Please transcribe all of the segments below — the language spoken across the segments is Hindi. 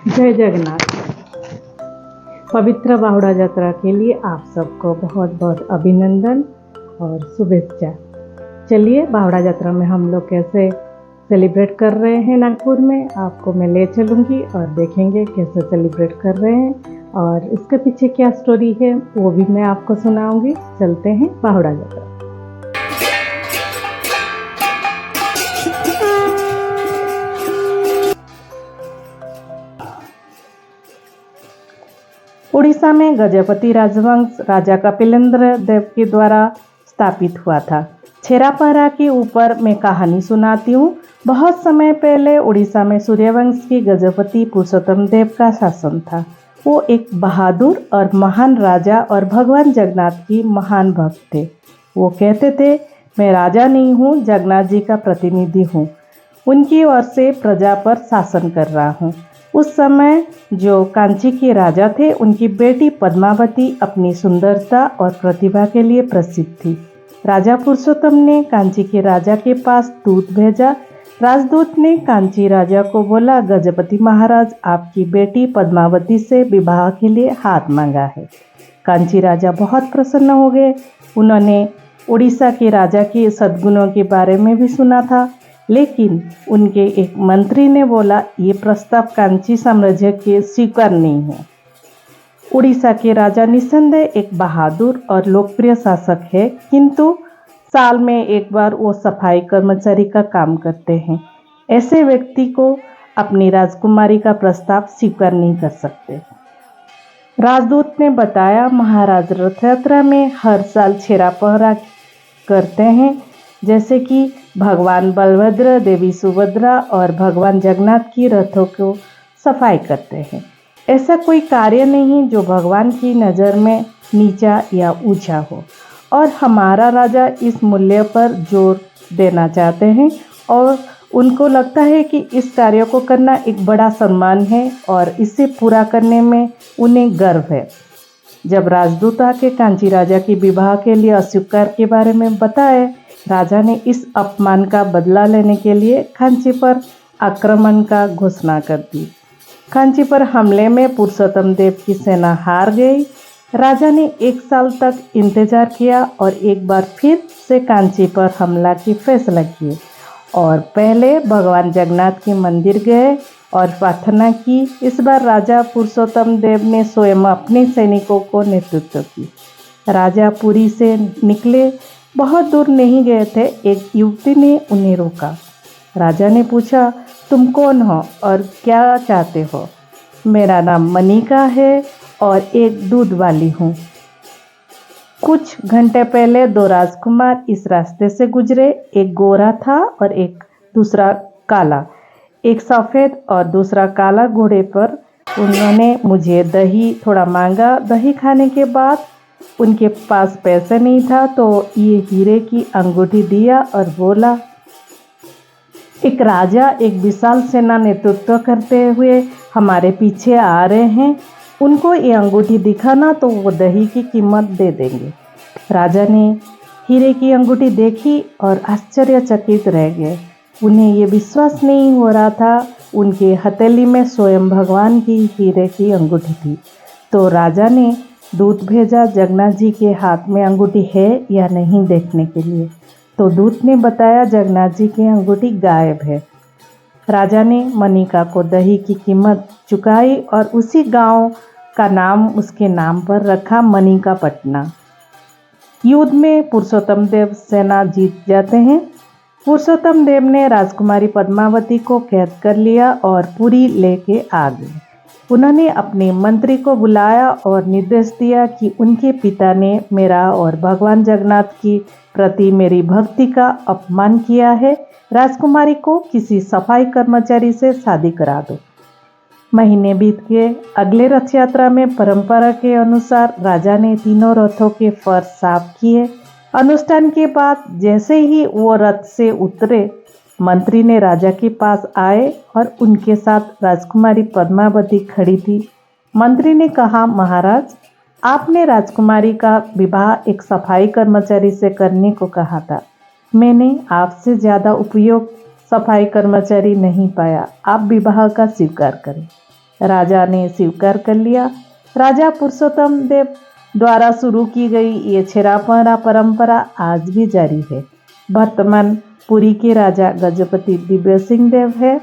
जय जगन्नाथ। पवित्र बाहुड़ा यात्रा के लिए आप सबको बहुत बहुत अभिनंदन और शुभेच्छा। चलिए बाहुड़ा यात्रा में हम लोग कैसे सेलिब्रेट कर रहे हैं नागपुर में, आपको मैं ले चलूँगी और देखेंगे कैसे सेलिब्रेट कर रहे हैं और इसके पीछे क्या स्टोरी है वो भी मैं आपको सुनाऊंगी। चलते हैं बाहुड़ा यात्रा। उड़ीसा में गजपति राजवंश राजा कपिलेंद्र देव के द्वारा स्थापित हुआ था। छेरापहरा के ऊपर मैं कहानी सुनाती हूँ। बहुत समय पहले उड़ीसा में सूर्यवंश के गजपति पुरुषोत्तम देव का शासन था। वो एक बहादुर और महान राजा और भगवान जगन्नाथ की महान भक्त थे। वो कहते थे, मैं राजा नहीं हूँ, जगन्नाथ जी का प्रतिनिधि हूँ। उनकी ओर से प्रजा पर शासन कर रहा हूँ। उस समय जो कांची के राजा थे, उनकी बेटी पद्मावती अपनी सुंदरता और प्रतिभा के लिए प्रसिद्ध थी। राजा पुरुषोत्तम ने कांची के राजा के पास दूत भेजा। राजदूत ने कांची राजा को बोला, गजपति महाराज आपकी बेटी पद्मावती से विवाह के लिए हाथ मांगा है। कांची राजा बहुत प्रसन्न हो गए। उन्होंने उड़ीसा के राजा के सद्गुणों के बारे में भी सुना था, लेकिन उनके एक मंत्री ने बोला, ये प्रस्ताव कांची साम्राज्य के स्वीकार नहीं है। उड़ीसा के राजा निस्संदेह एक बहादुर और लोकप्रिय शासक है, किंतु साल में एक बार वो सफाई कर्मचारी का काम करते हैं। ऐसे व्यक्ति को अपनी राजकुमारी का प्रस्ताव स्वीकार नहीं कर सकते। राजदूत ने बताया, महाराज रथ यात्रा में हर साल छेरापहरा करते हैं, जैसे कि भगवान बलभद्र, देवी सुभद्रा और भगवान जगन्नाथ की रथों को सफाई करते हैं। ऐसा कोई कार्य नहीं जो भगवान की नज़र में नीचा या ऊंचा हो, और हमारा राजा इस मूल्य पर जोर देना चाहते हैं और उनको लगता है कि इस कार्य को करना एक बड़ा सम्मान है और इसे पूरा करने में उन्हें गर्व है। जब राजदूत आके कांची राजा की विवाह के लिए अस्वीकार के बारे में बताए, राजा ने इस अपमान का बदला लेने के लिए कांची पर आक्रमण का घोषणा कर दी। कांची पर हमले में पुरुषोत्तम देव की सेना हार गई। राजा ने 1 साल तक इंतजार किया और एक बार फिर से कांची पर हमला की फैसला किए और पहले भगवान जगन्नाथ के मंदिर गए और प्रार्थना की। इस बार राजा पुरुषोत्तम देव ने स्वयं अपने सैनिकों को नेतृत्व की। राजा पुरी से निकले, बहुत दूर नहीं गए थे, एक युवती ने उन्हें रोका। राजा ने पूछा, तुम कौन हो और क्या चाहते हो? मेरा नाम मनिका है और एक दूध वाली हूँ। कुछ घंटे पहले 2 राजकुमार इस रास्ते से गुजरे। एक गोरा था और एक दूसरा काला। एक सफ़ेद और दूसरा काला घोड़े पर। उन्होंने मुझे दही थोड़ा मांगा। दही खाने के बाद उनके पास पैसे नहीं था, तो ये हीरे की अंगूठी दिया और बोला, एक राजा एक विशाल सेना नेतृत्व करते हुए हमारे पीछे आ रहे हैं, उनको ये अंगूठी दिखाना तो वो दही की कीमत दे देंगे। राजा ने हीरे की अंगूठी देखी और आश्चर्यचकित रह गए। उन्हें ये विश्वास नहीं हो रहा था, उनके हथेली में स्वयं भगवान की हीरे की अंगूठी थी। तो राजा ने दूत भेजा जगन्नाथ जी के हाथ में अंगूठी है या नहीं देखने के लिए। तो दूत ने बताया, जगन्नाथ जी की अंगूठी गायब है। राजा ने मनिका को दही की कीमत चुकाई और उसी गांव का नाम उसके नाम पर रखा, मनिकापट्टना। युद्ध में पुरुषोत्तम देव सेना जीत जाते हैं। पुरुषोत्तम देव ने राजकुमारी पद्मावती को कैद कर लिया और पुरी लेके आ गए। उन्होंने अपने मंत्री को बुलाया और निर्देश दिया कि उनके पिता ने मेरा और भगवान जगन्नाथ की प्रति मेरी भक्ति का अपमान किया है। राजकुमारी को किसी सफाई कर्मचारी से शादी करा दो। महीने बीत गए। अगले रथ यात्रा में परंपरा के अनुसार राजा ने तीनों रथों के फर्श साफ किए। अनुष्ठान के बाद जैसे ही वो रथ से उतरे, मंत्री ने राजा के पास आए और उनके साथ राजकुमारी पद्मावती खड़ी थी। मंत्री ने कहा, महाराज, आपने राजकुमारी का विवाह एक सफाई कर्मचारी से करने को कहा था। मैंने आपसे ज़्यादा उपयोग सफाई कर्मचारी नहीं पाया। आप विवाह का स्वीकार करें। राजा ने स्वीकार कर लिया। राजा पुरुषोत्तम देव द्वारा शुरू की गई ये छेरापहरा परंपरा आज भी जारी है। वर्तमान पुरी के राजा गजपति दिव्य सिंह देव है।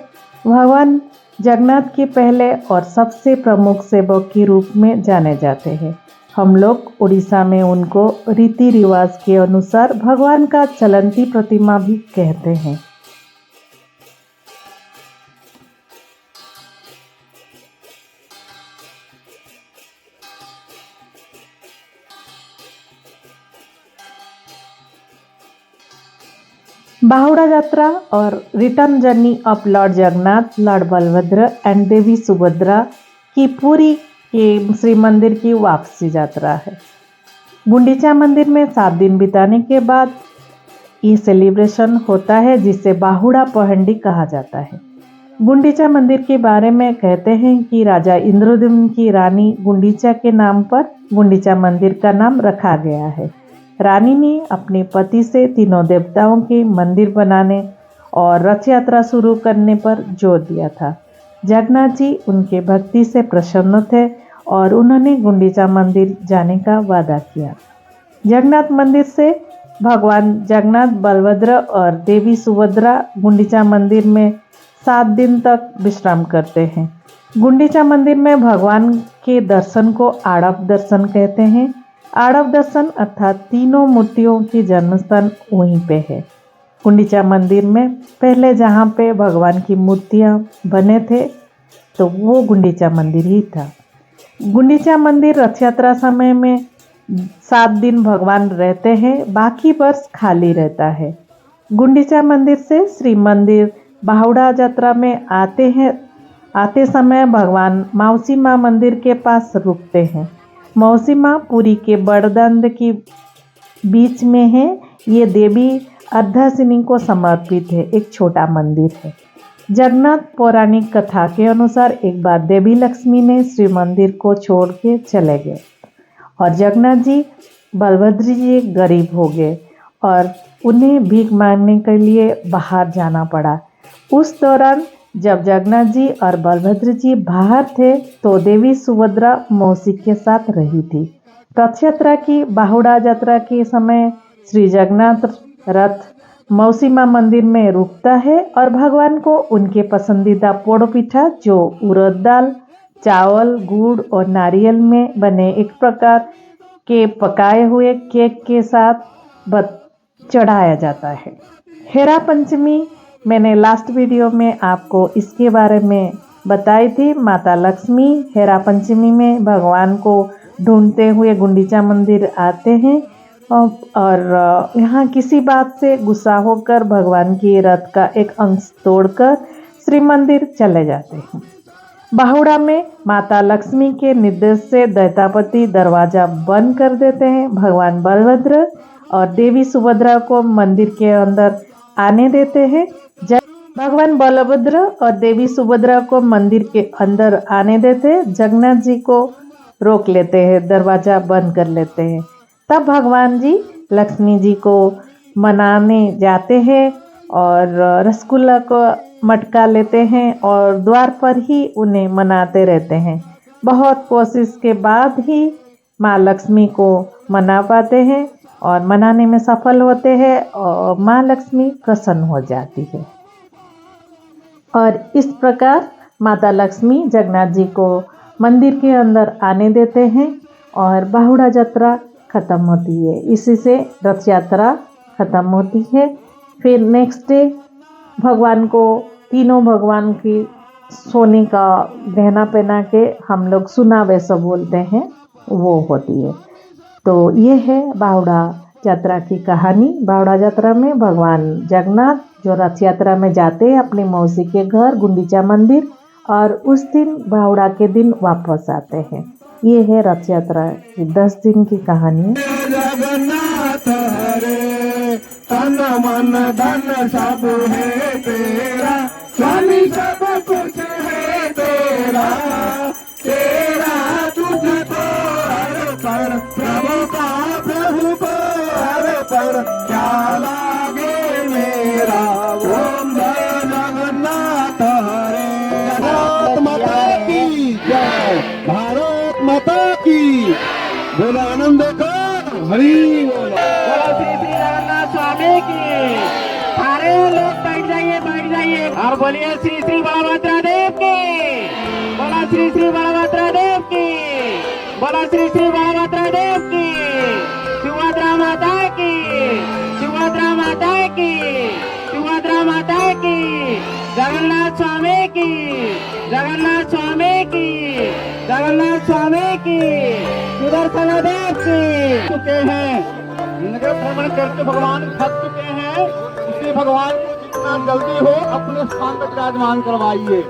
भगवान जगन्नाथ के पहले और सबसे प्रमुख सेवक के रूप में जाने जाते हैं। हम लोग उड़ीसा में उनको रीति रिवाज के अनुसार भगवान का चलंती प्रतिमा भी कहते हैं। बाहुड़ा यात्रा और return journey of Lord Jagannath, Lord Balabhadra and Devi Subhadra की पूरी के श्री मंदिर की वापसी यात्रा है। गुंडीचा मंदिर में 7 दिन बिताने के बाद ये सेलिब्रेशन होता है जिसे बाहुड़ा पहंडी कहा जाता है। गुंडीचा मंदिर के बारे में कहते हैं कि राजा इंद्रद्युम्न की रानी गुंडीचा के नाम पर गुंडीचा मंदिर का नाम रखा गया है। रानी ने अपने पति से तीनों देवताओं के मंदिर बनाने और रथ यात्रा शुरू करने पर जोर दिया था। जगन्नाथ जी उनके भक्ति से प्रसन्न थे और उन्होंने गुंडीचा मंदिर जाने का वादा किया। जगन्नाथ मंदिर से भगवान जगन्नाथ, बलभद्र और देवी सुभद्रा गुंडीचा मंदिर में 7 दिन तक विश्राम करते हैं। गुंडीचा मंदिर में भगवान के दर्शन को आड़प दर्शन कहते हैं। आड़प दर्शन अर्थात तीनों मूर्तियों की जन्मस्थान वहीं पे है। गुंडीचा मंदिर में पहले जहाँ पे भगवान की मूर्तियाँ बने थे तो वो गुंडीचा मंदिर ही था। गुंडीचा मंदिर रथ यात्रा समय में 7 दिन भगवान रहते हैं, बाकी वर्ष खाली रहता है। गुंडीचा मंदिर से श्री मंदिर बाहुड़ा यात्रा में आते समय भगवान मौसी माँ मंदिर के पास रुकते हैं। मौसी माँ पुरी के बड़दंड की बीच में है। ये देवी अर्धासिनी को समर्पित है, एक छोटा मंदिर है। जगन्नाथ पौराणिक कथा के अनुसार एक बार देवी लक्ष्मी ने श्री मंदिर को छोड़ के चले गए और जगन्नाथ जी, बलभद्र जी गरीब हो गए और उन्हें भीख मांगने के लिए बाहर जाना पड़ा। उस दौरान जब जगन्नाथ जी और बलभद्र जी बाहर थे तो देवी सुभद्रा मौसी के साथ रही थी। रथ यात्रा की बाहुड़ा यात्रा के समय श्री जगन्नाथ रथ मौसी माँ मंदिर में रुकता है और भगवान को उनके पसंदीदा पोड़पिठा जो उड़द दाल, चावल, गुड़ और नारियल में बने एक प्रकार के पकाए हुए केक के साथ चढ़ाया जाता है। हेरा पंचमी, मैंने लास्ट वीडियो में आपको इसके बारे में बताई थी। माता लक्ष्मी हेरा पंचमी में भगवान को ढूंढते हुए गुंडीचा मंदिर आते हैं और यहाँ किसी बात से गुस्सा होकर भगवान की रथ का एक अंश तोड़कर श्री मंदिर चले जाते हैं। बाहुड़ा में माता लक्ष्मी के निर्देश से दैतापति दरवाजा बंद कर देते हैं। भगवान बलभद्र और देवी सुभद्रा को मंदिर के अंदर आने देते हैं। भगवान बलभद्र और देवी सुभद्रा को मंदिर के अंदर आने देते, जगन्नाथ जी को रोक लेते हैं, दरवाजा बंद कर लेते हैं। तब भगवान जी लक्ष्मी जी को मनाने जाते हैं और रसगुल्ला को मटका लेते हैं और द्वार पर ही उन्हें मनाते रहते हैं। बहुत कोशिश के बाद ही माँ लक्ष्मी को मना पाते हैं और मनाने में सफल होते हैं और माँ लक्ष्मी प्रसन्न हो जाती है। और इस प्रकार माता लक्ष्मी जगन्नाथ जी को मंदिर के अंदर आने देते हैं और बाहुड़ा यात्रा खत्म होती है। इसी से रथ यात्रा खत्म होती है। फिर नेक्स्ट डे भगवान को, तीनों भगवान की सोने का गहना पहना के हम लोग सुना वैसा बोलते हैं, वो होती है। तो ये है बाहुड़ा यात्रा की कहानी। बाहुड़ा यात्रा में भगवान जगन्नाथ जो रथ यात्रा में जाते हैं अपनी मौसी के घर गुंडीचा मंदिर और उस दिन बाहुड़ा के दिन वापस आते हैं। ये है रथ यात्रा की 10 दिन की कहानी। जगन्नाथ हरे तन मन धन सब है तेरा, स्वामी सब कुछ है तेरा, तेरा तुझको अर्पण प्रभु का, प्रभु को अर्पण क्या लागे मेरा। ओम जय जगन्नाथ हरे। जगन्नाथ माता की की बोला आनंद का हरी बोला। बोलो श्री श्री जगन्नाथ स्वामी की। सारे लोग बैठ जाइए और बोलिए श्री श्री बलभद्र देव की। बोला श्री श्री बलभद्र देव की। बोला श्री श्री बलभद्र देव की। सुभद्रा माता की। सुभद्रा माता की। सुभद्रा माता की। जगन्नाथ स्वामी की। जगन्नाथ स्वामी की। जगन्नाथ स्वामी की। सुदर्शन देव की। चुके हैं नगर भ्रमण करके भगवान थक चुके हैं, इसलिए भगवान को जितना जल्दी हो अपने स्थान पर विराजमान करवाइए।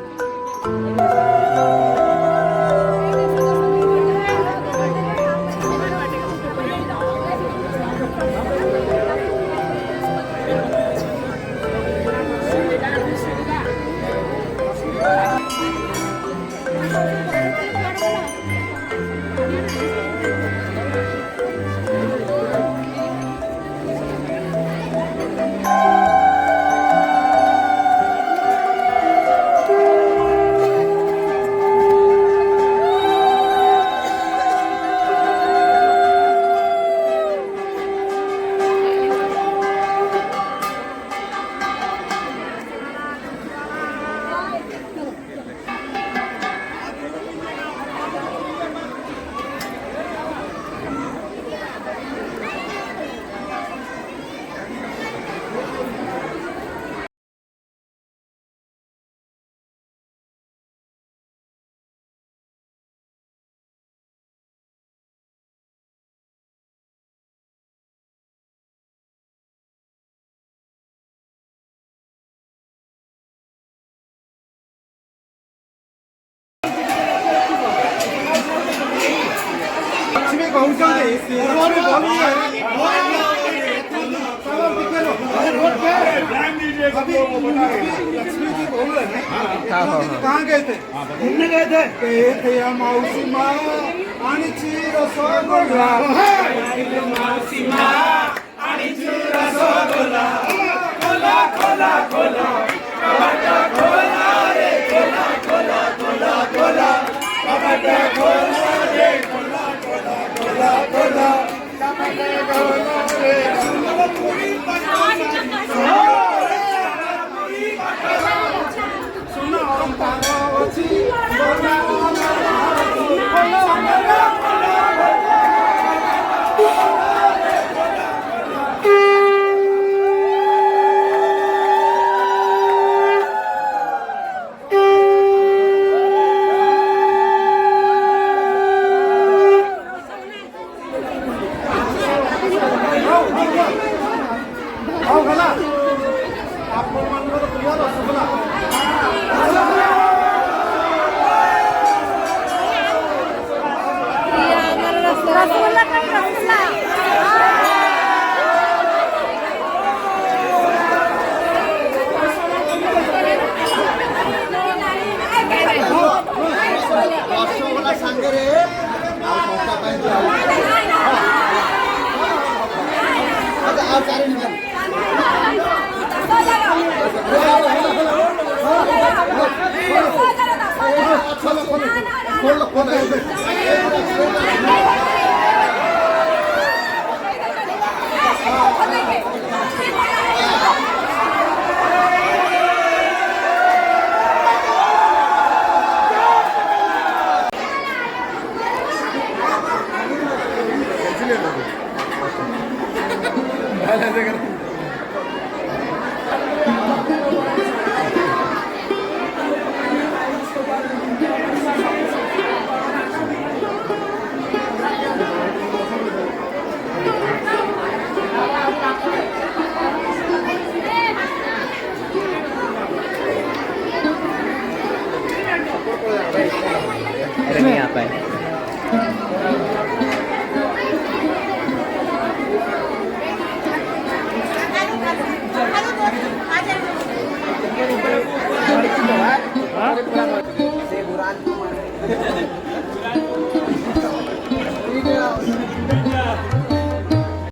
लक्ष्मी जी बोल रहे हैं कहाँ गए थे? घूमने गए थे या मौसी माँ आणि रसगोल्ला मौसी माँ आणि रसगोल्ला खोला खोला खोला कपाट खोला रे खोला खोला खोला खोला कपाट खोला रे खोला खोला खोला खोला कपाट खोला रे सुनो पार्वती